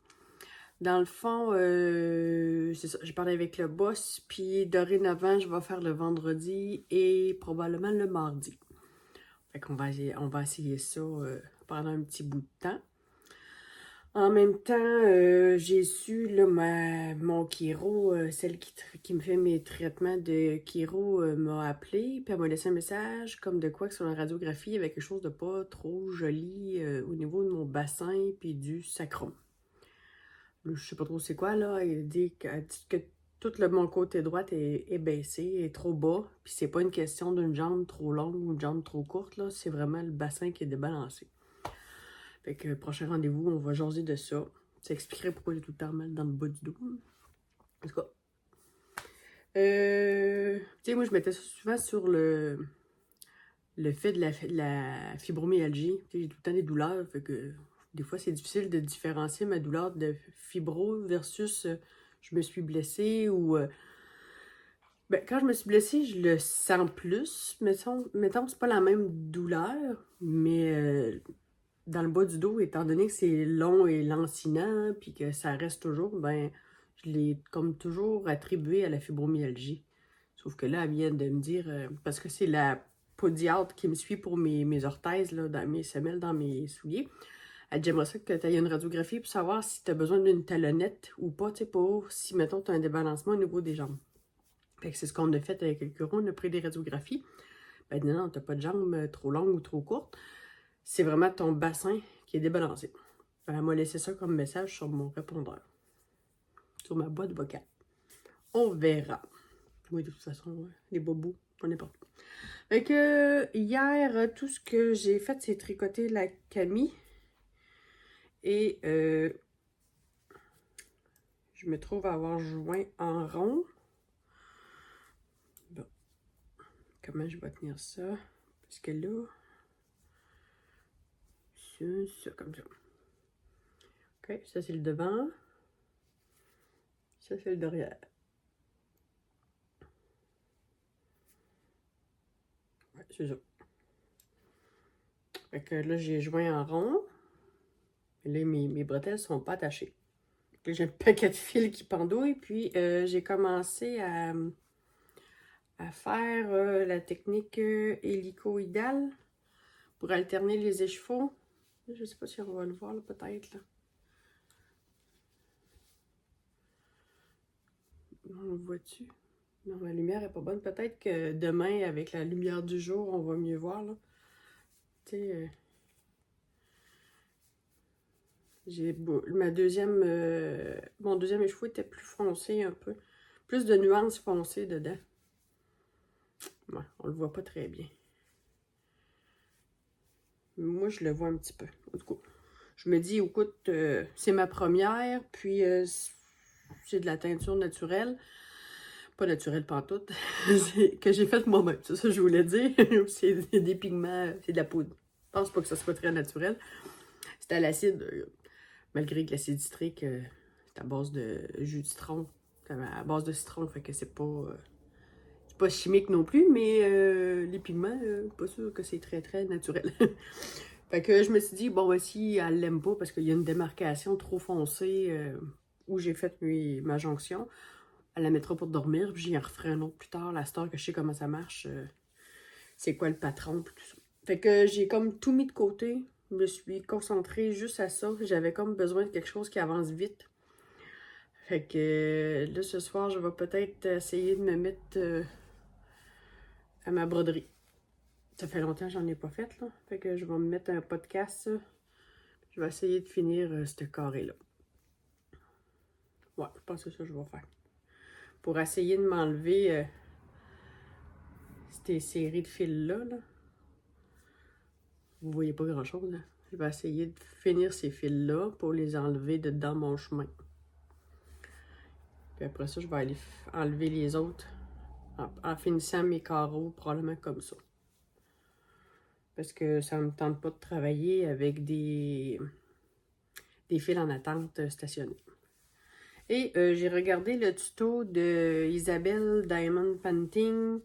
Dans le fond, c'est ça, j'ai parlé avec le boss, puis dorénavant, je vais faire le vendredi et probablement le mardi. Fait qu'on va essayer ça pendant un petit bout de temps. En même temps, j'ai su, là, mon chiro, celle qui me fait mes traitements de chiro, m'a appelé, puis elle m'a laissé un message comme de quoi que sur la radiographie, il y avait quelque chose de pas trop joli au niveau de mon bassin puis du sacrum. Là, je sais pas trop c'est quoi, là. Elle dit que tout mon côté droit est baissé, est trop bas, puis c'est pas une question d'une jambe trop longue ou une jambe trop courte, là, c'est vraiment le bassin qui est débalancé. Fait que prochain rendez-vous, on va jaser de ça. Ça expliquerait pourquoi j'ai tout le temps mal dans le bas du dos. En tout cas. Tu sais, moi, je mettais ça souvent sur le fait de la fibromyalgie. Tu sais, j'ai tout le temps des douleurs. Fait que des fois, c'est difficile de différencier ma douleur de fibro versus je me suis blessée ou... ben, quand je me suis blessée, je le sens plus. Mettons c'est pas la même douleur, mais dans le bas du dos, étant donné que c'est long et lancinant, puis que ça reste toujours, ben, je l'ai comme toujours attribué à la fibromyalgie. Sauf que là, elle vient de me dire, parce que c'est la podiatre qui me suit pour mes orthèses, là, dans mes semelles, dans mes souliers. Elle dit, j'aimerais ça que tu aies une radiographie pour savoir si tu as besoin d'une talonnette ou pas, tu sais, pour si, mettons, tu as un débalancement au niveau des jambes. Fait que c'est ce qu'on a fait avec le chiro, on a pris des radiographies. Ben non, t'as pas de jambes trop longues ou trop courtes. C'est vraiment ton bassin qui est débalancé. Elle m'a laissé ça comme message sur mon répondeur. Sur ma boîte vocale. On verra. Oui, de toute façon, les bobos, pas n'importe quoi. Fait que hier, tout ce que j'ai fait, c'est tricoter la camie. Et je me trouve à avoir joint en rond. Bon. Comment je vais tenir ça? Parce que là, c'est ça, comme ça. Ok, ça c'est le devant. Ça c'est le derrière. Ouais, c'est ça. Fait que là, j'ai joint en rond. Et là, mes bretelles sont pas attachées. J'ai un paquet de fils qui pendouillent. Puis, j'ai commencé à faire la technique hélicoïdale pour alterner les écheveaux. Je sais pas si on va le voir, peut-être, là. On le voit-tu? Non, la lumière est pas bonne. Peut-être que demain, avec la lumière du jour, on va mieux voir, là. Tu sais, j'ai ma deuxième... mon deuxième écheveau était plus foncé un peu. Plus de nuances foncées dedans. Ouais, on le voit pas très bien. Moi, je le vois un petit peu. En tout cas, je me dis, écoute, c'est ma première, puis c'est de la teinture naturelle. Pas naturelle pantoute, que j'ai faite moi-même. C'est ça que je voulais dire. C'est des pigments, c'est de la poudre. Je pense pas que ça soit très naturel. C'est à l'acide, malgré que l'acide citrique, c'est à base de jus de citron. À base de citron, fait que c'est pas chimique non plus, mais les pigments, pas sûr que c'est très très naturel. Fait que je me suis dit, bon, voici, elle l'aime pas parce qu'il y a une démarcation trop foncée où j'ai fait ma jonction. Elle la mettra pour dormir, puis j'y en referai un autre plus tard, la star, que je sais comment ça marche. C'est quoi le patron, puis tout ça. Fait que j'ai comme tout mis de côté. Je me suis concentrée juste à ça. J'avais comme besoin de quelque chose qui avance vite. Fait que là, ce soir, je vais peut-être essayer de me mettre à ma broderie. Ça fait longtemps que j'en ai pas fait, là. Fait que je vais me mettre un podcast. Je vais essayer de finir ce carré-là. Ouais, je pense que c'est ça que je vais faire. Pour essayer de m'enlever ces séries de fils-là. Là. Vous voyez pas grand-chose. Hein? Je vais essayer de finir ces fils-là pour les enlever de dans mon chemin. Puis après ça, je vais aller enlever les autres en finissant mes carreaux, probablement comme ça. Parce que ça ne me tente pas de travailler avec des fils en attente stationnés. Et j'ai regardé le tuto de Isabelle Diamond Painting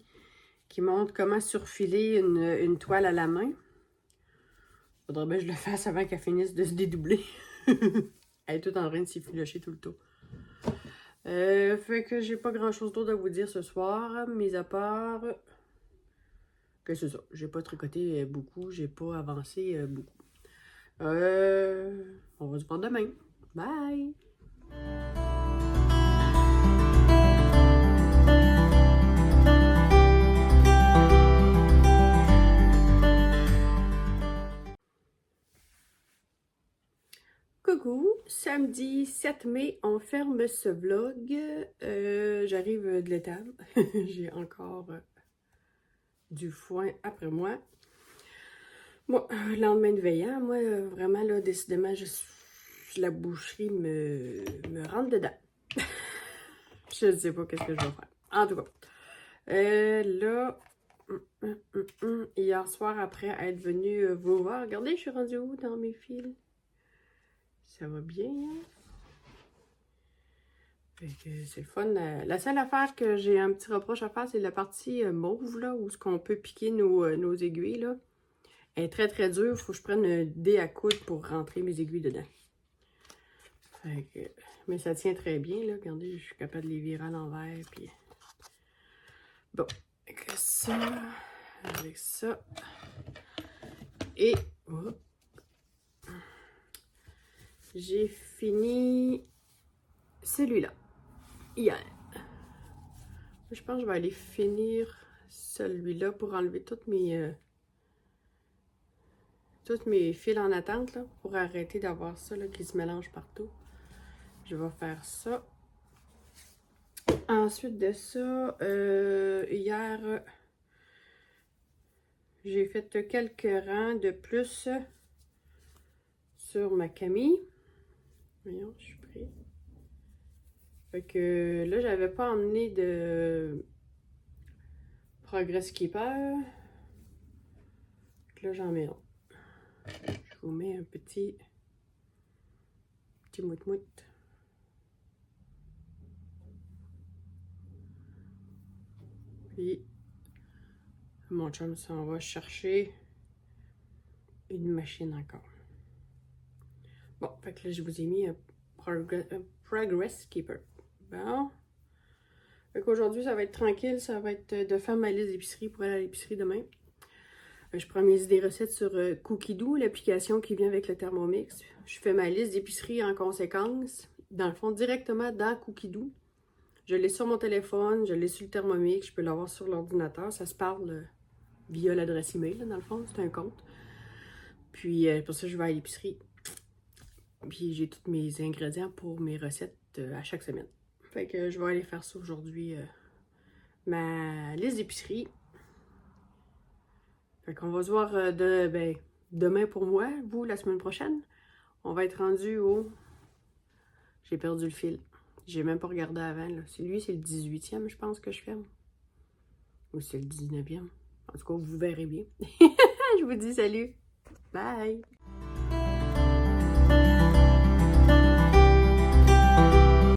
qui montre comment surfiler une toile à la main. Faudrait bien que je le fasse avant qu'elle finisse de se dédoubler. Elle est toute en train de s'effilocher tout le temps. Fait que j'ai pas grand chose d'autre à vous dire ce soir, mis à part que c'est ça. J'ai pas tricoté beaucoup, j'ai pas avancé beaucoup. On va se voir demain. Bye! Coucou, samedi 7 mai, on ferme ce vlog. J'arrive de l'étable. J'ai encore du foin après moi. Bon, lendemain de veillant, moi, vraiment, là, décidément, la boucherie me rentre dedans. Je ne sais pas qu'est-ce que je vais faire. En tout cas, là, hier soir, après être venue vous voir, regardez, je suis rendue où dans mes fils? Ça va bien, hein? Fait que c'est le fun. La seule affaire que j'ai un petit reproche à faire, c'est la partie mauve, là, où ce qu'on peut piquer nos aiguilles, là. Elle est très très dure, il faut que je prenne un dé à coudre pour rentrer mes aiguilles dedans. Fait que, mais ça tient très bien, là. Regardez, je suis capable de les virer à l'envers, puis... Bon, avec ça, et... Oh, j'ai fini celui-là, hier. Je pense que je vais aller finir celui-là pour enlever toutes mes fils en attente, là, pour arrêter d'avoir ça, là, qui se mélange partout. Je vais faire ça. Ensuite de ça, hier, j'ai fait quelques rangs de plus sur ma Camille. Voyons, je suis prête. Fait que là, j'avais pas emmené de Progress Keeper. Là, j'en mets un. Je vous mets un petit mout-mout. Puis, mon chum s'en va chercher une machine encore. Bon, fait que là, je vous ai mis un Progress Keeper. Bon. Fait qu'aujourd'hui, ça va être tranquille. Ça va être de faire ma liste d'épicerie pour aller à l'épicerie demain. Je prends mes idées recettes sur Cookidoo, l'application qui vient avec le Thermomix. Je fais ma liste d'épicerie en conséquence. Dans le fond, directement dans Cookidoo. Je l'ai sur mon téléphone, je l'ai sur le Thermomix, je peux l'avoir sur l'ordinateur. Ça se parle via l'adresse email, là, dans le fond, c'est un compte. Puis pour ça, je vais à l'épicerie. Puis j'ai tous mes ingrédients pour mes recettes à chaque semaine. Fait que je vais aller faire ça aujourd'hui, ma liste d'épicerie. Fait qu'on va se voir demain pour moi, vous, la semaine prochaine. On va être rendu au... J'ai perdu le fil. J'ai même pas regardé avant, là. C'est le 18e, je pense, que je ferme. Ou c'est le 19e. En tout cas, vous verrez bien. Je vous dis salut. Bye!